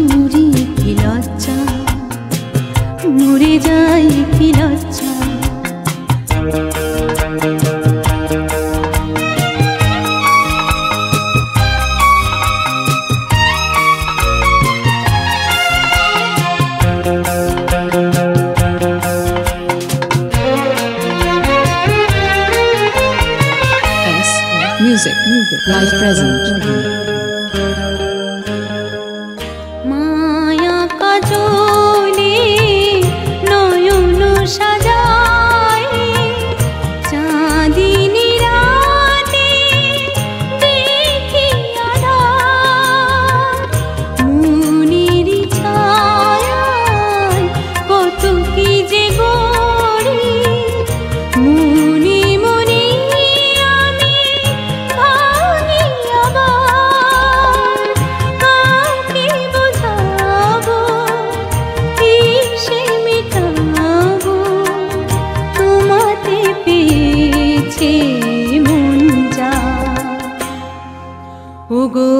মুড়ি কি লজ্জা, মরে যাই কি লজ্জা। Music, live present. মায়া কাজলে নয়ন সাজায়, চাঁদিনী রাতে দেখি আধার, মনের ছায়ায় কত কি যে গড়ি, মনে মনে আমি ভাঙি আবার। কাকে বোঝাবো, কিসে মেটাবো, তোমাতে পেয়েছে মন যা। ওগো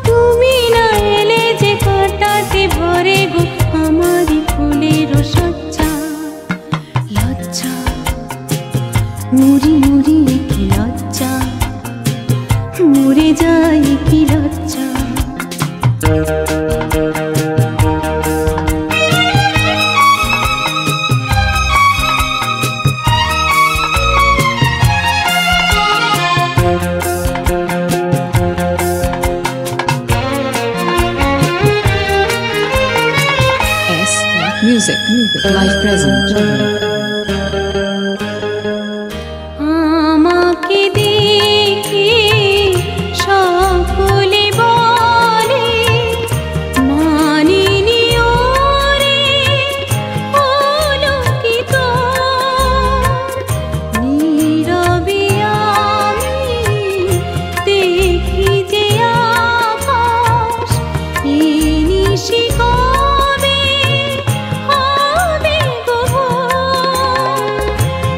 তুমি না এলে যে কাটাতে ভরে গো আমারি ফুলের সজ্জা। লজ্জা মুড়ি মুড়ি কি লজ্জা, মরে যাই কি লজ্জা। Music, live present. আমাকে দেখে সকলে বলে মানিনি ওরে অলৌকিক। নীরবে আমি দেখি যে আকাশ, এই নিশি কবে হবে গো ভোর।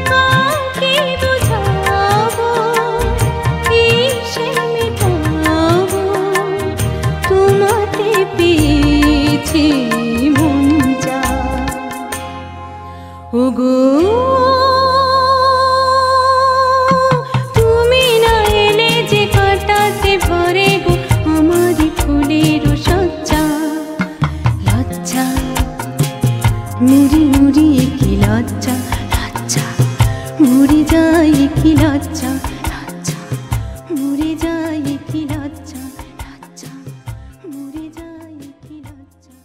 কাকে বোঝাবো, কিসে মেটাবো, তোমাতে পেয়েছে মন যা। ওগো তুমি না এলে যে কাটাতে ভরে গো আমারি ফুলের সজ্জা। লজ্জা মুড়ি মুড়ি কি লজ্জা, লজ্জা মরে যাই কি লজ্জা, লজ্জা মরে যাই কি লজ্জা, লজ্জা মরে যাই কি লজ্জা।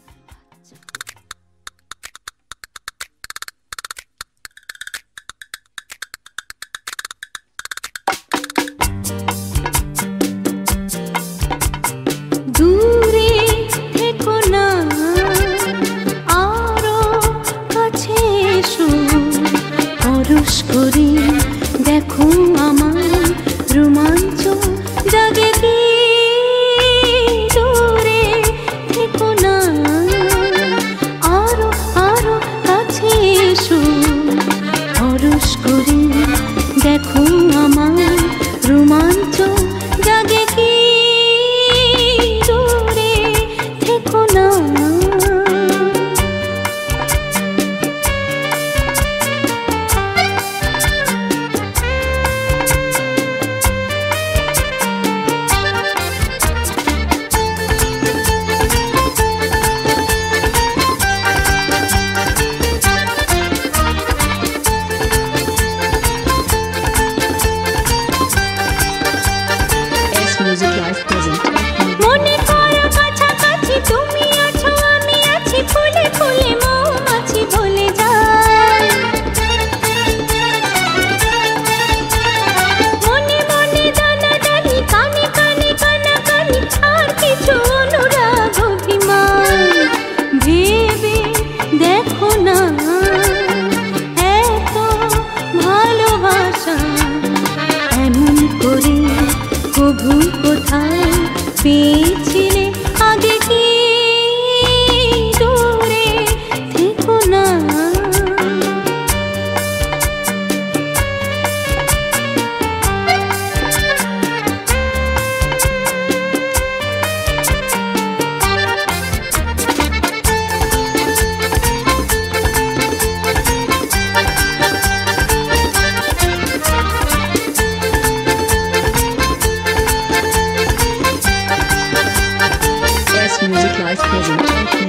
Life Present.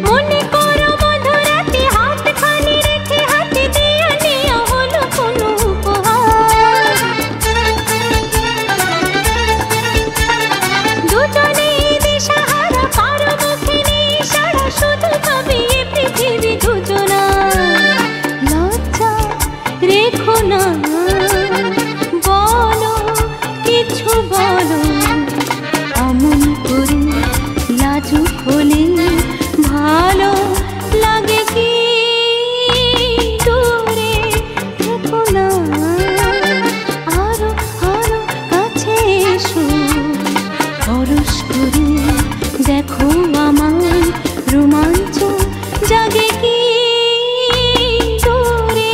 মনে করো মধুরাতে হাতখানি রেখে হাতে দিয়া নেয়া হলো কোনো উপহার। দুজনেই দিশাহারা, কারো মুখে নেই সাড়া, শুধু ভাবি এ পৃথিবী দুজনার। লজ্জা রেখো না, বলো কিছু বলো, অমন করে লাজুক হলে ভালো লাগে কি? দূরে থেকো না, আরো আরো কাছে এসো, পরশ করে দেখো আমার রোমাঞ্চ জাগে কি? দূরে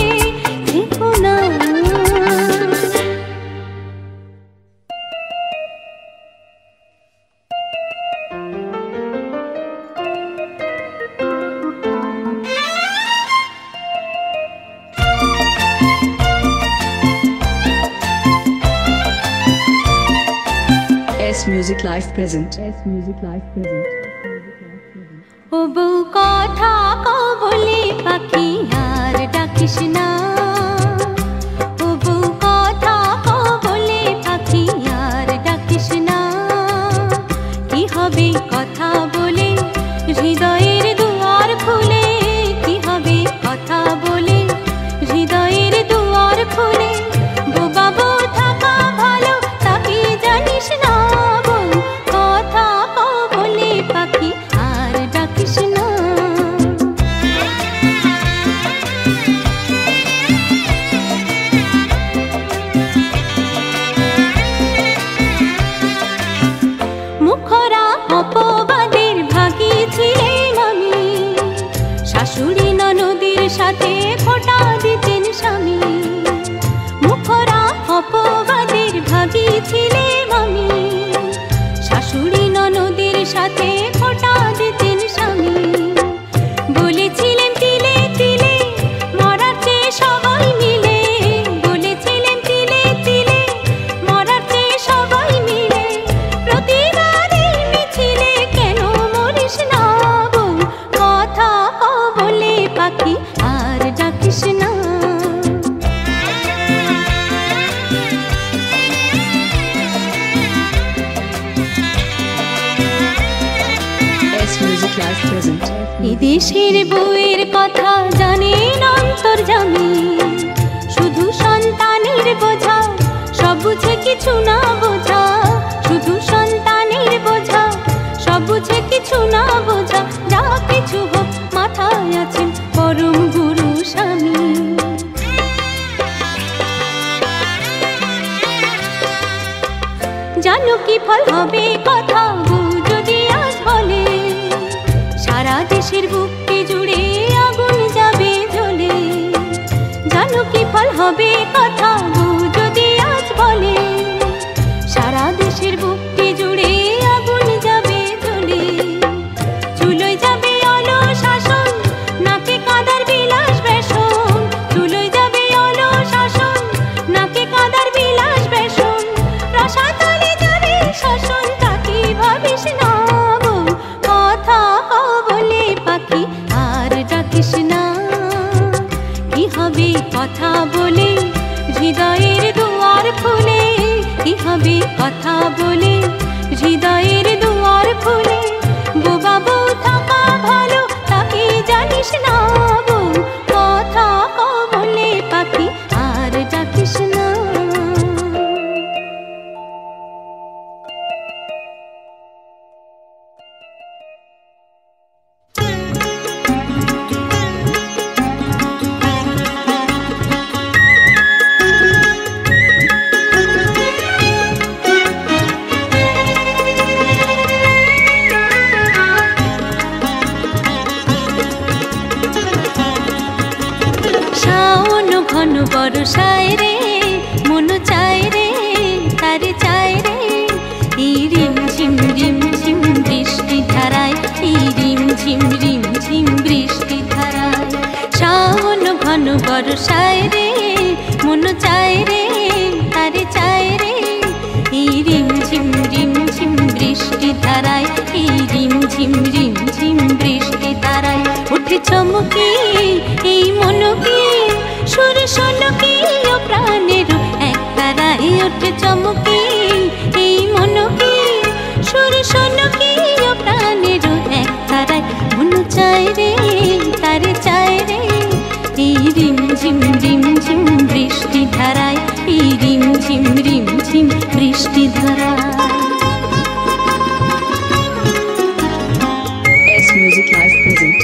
থেকো না। S Music Life Present. S Music Life Present. ও বউ কথা কও বলি পাখি আর ডাকিস না। ও বউ কথা কও বলি পাখি আর ডাকিস না। কি হবে কথা বলে হৃদয়ের দুয়ার খুলে? কি হবে কথা বলে হৃদয়ের দুয়ার খুলে? বোবা বউ থাকা ভালো, তা কি জানিস না? বউ কথা কও বলি পাখি আর ডাকিস না। মুখরা অপবাদের ভাগী ছিলেন আমি, শাশুড়ি ননদের সাথে ফোঁটা দিতেন স্বামী। মুখরা অপবাদের ভাগী ছিলেন আমি, শাশুড়ি ননদের সাথে ফোঁটা দিতেন স্বামী। বলেছিলেন তিলে তিলে মরার চেয়ে সবাই মিলে, বলেছিলেন তিলে তিলে মরার চেয়ে সবাই মিলে। প্রতিবাদের মিছিলে কেন মরিস না? বউ কথা কও বলে পাখি আর ডাকিস না। S Music Life Present. এদেশের বউয়ের কথা জানেন অন্তর্যামী, শুধু সন্তানের বোঝা, সব বুঝে কিছু না বোঝা। শুধু সন্তানের বোঝা, সব বুঝে কিছু না বোঝা। যা কিছু হোক মাথায় আছেন পরম গুরু স্বামী। জানো কি ফল হবে কথা বউ যদি আজ বলে? সারা দেশের বুকটি জুড়ে আগুন যাবে জ্বলে। জানো কি ফল হবে কথা বউ যদি আজ বলে? সারা দেশের বুকটি জুড়ে আগুন যাবে জ্বলে। চুলোয় যাবে অলশাসন, নাকে কাদার বিলাস বেসন। চুলোয় যাবে অলশাসন, নাকে কাদার বিলাস বেসন। রসাতলে যাবে শাসন, তা কি ভাবিস না? বউ কথা কও বলে পাখি আর ডাকিস না। কি হবে কথা বলে হৃদয়ের দুয়ার খুলে? কি হবে কথা বলে হৃদয়ের দুয়ার খুলে? বোবা বউ থাকা ভালো, তা কি জানিস না? বউ কথা কও বলে পাখি আর ডাকিস না। ঘন বর্ষায় রে মন চায় রে, তারে চায় রে। এই রিম ঝিম বৃষ্টি ধারায়, এই রিম ঝিম বৃষ্টি ধারায়। শ্রাবণ ঘন বর্ষায় রে মন চায় রে, তারে চায় রে। এই রিম ঝিম বৃষ্টি ধারায়, এই রিম ঝিম উঠে চমকে এই মনকে সুর শোনকে ও প্রাণের এক তারায় উঠে চমকে এই মনকে সুর শোনকে ও প্রাণের এক তারায় মন চায় রে তারে চায় রে এই রিম ঝিম বৃষ্টি ধারায় এই রিম ঝিম বৃষ্টি ধারায় S Music Live present.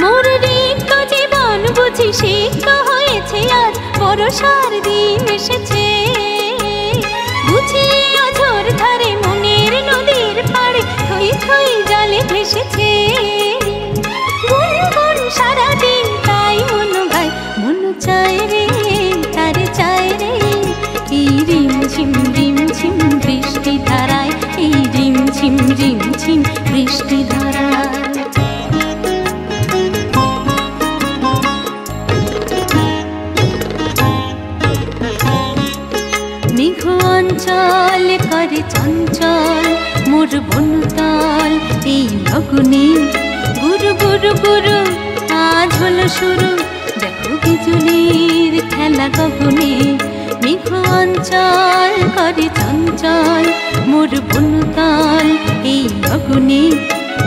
মোর রিক্ত জীবন বুঝি সিক্ত হয়েছে আজ বর্ষার দিন এসেছে বুঝি অঝোর ধারে মনের নদীর পাড়ে থই থই জলে ভেসেছে গুনগুন সারাদিন তাই মন গায় মন চায় রে তারে চায় রে এই রিম ঝিম বৃষ্টি ধারায় এই রিম ঝিম বৃষ্টি ধারায় মেঘ অঞ্চল করে চঞ্চল মোর বনতল এই লগ্নে গুরু গুরু গুরু আজ হলো শুরু দেখো বিজুলির খেলা গগনে মেঘ অঞ্চল করে চঞ্চল মোর বনতল এই লগ্নে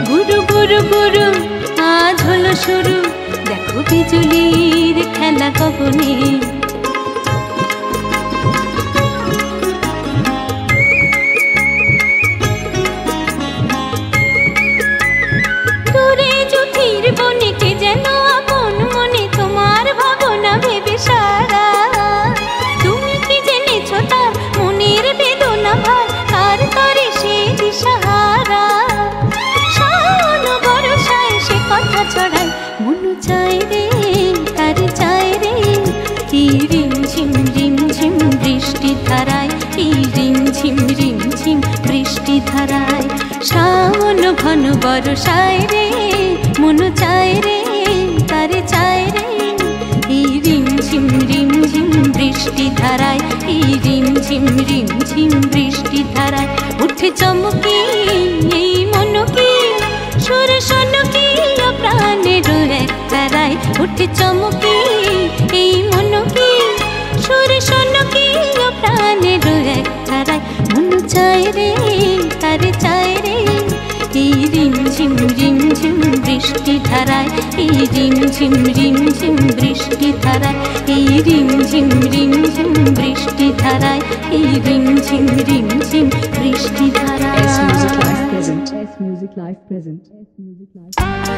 গুরু গুরু গুরু আজ হলো শুরু দেখো বিজুলির খেলা গগনে বনিকে যেন আপন মনে তোমার ভাবনা ভেবে সারা তুমি কি জেনেছো তার মনের বেদনা ভার তার তরে সে দিশাহারা শাওন বর্ষায় সে কথা ছড়ায় মন চায় রে তার চায় রে এই রিম ঝিম বৃষ্টি ধারায় এই রিম ঝিম বৃষ্টি ধারায় শাওন ঘন বর্ষায় রে মন চায় রে তারে চায় রে এই রিম ঝিম বৃষ্টি ধারায় এই রিম ঝিম বৃষ্টি ধারায় উঠে চমকে এই মনকে সুর শোনকে ও প্রাণের এক তারায় উঠে চমকে এই মনকে সুর শোনকে ও প্রাণের এক তারায় মন চায় রে তারে চায় রে এই রিম ঝিম বৃষ্টি ধারায় এই রিম ঝিম বৃষ্টি ধারায় এই রিম ঝিম বৃষ্টি ধারায় এই রিম ঝিম বৃষ্টি ধারায় S Music Live present. S Music Live present. S Music Live present.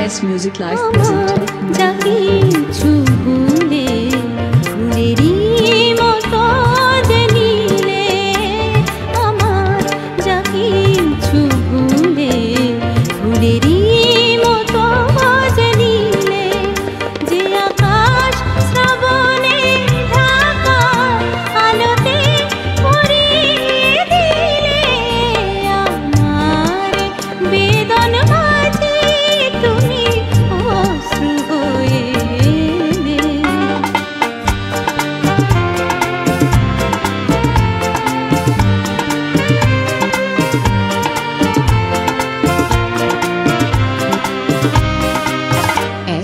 S Music Live present. যা কিছু ভুলে ফুলেরই মতো যে নীলে আমার যা কিছু ভুলে ফুলেরই মতো যে নীলে যে আকাশ শ্রাবণে ঢাকা আলোতে ভরিয়ে দিলে আমার বেদন মাঝে তুমি অশ্রু হয়ে এলে।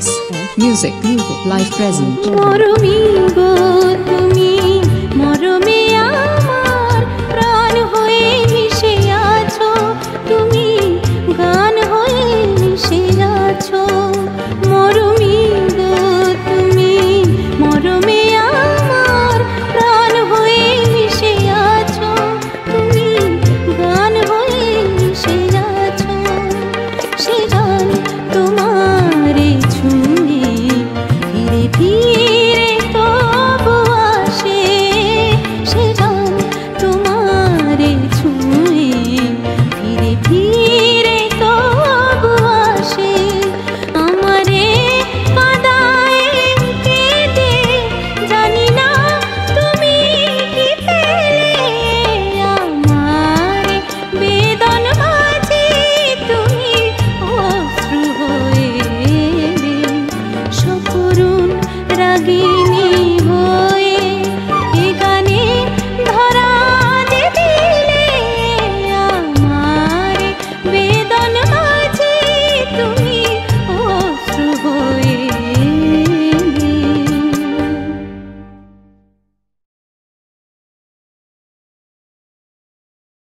S Music Live present. মরমি গো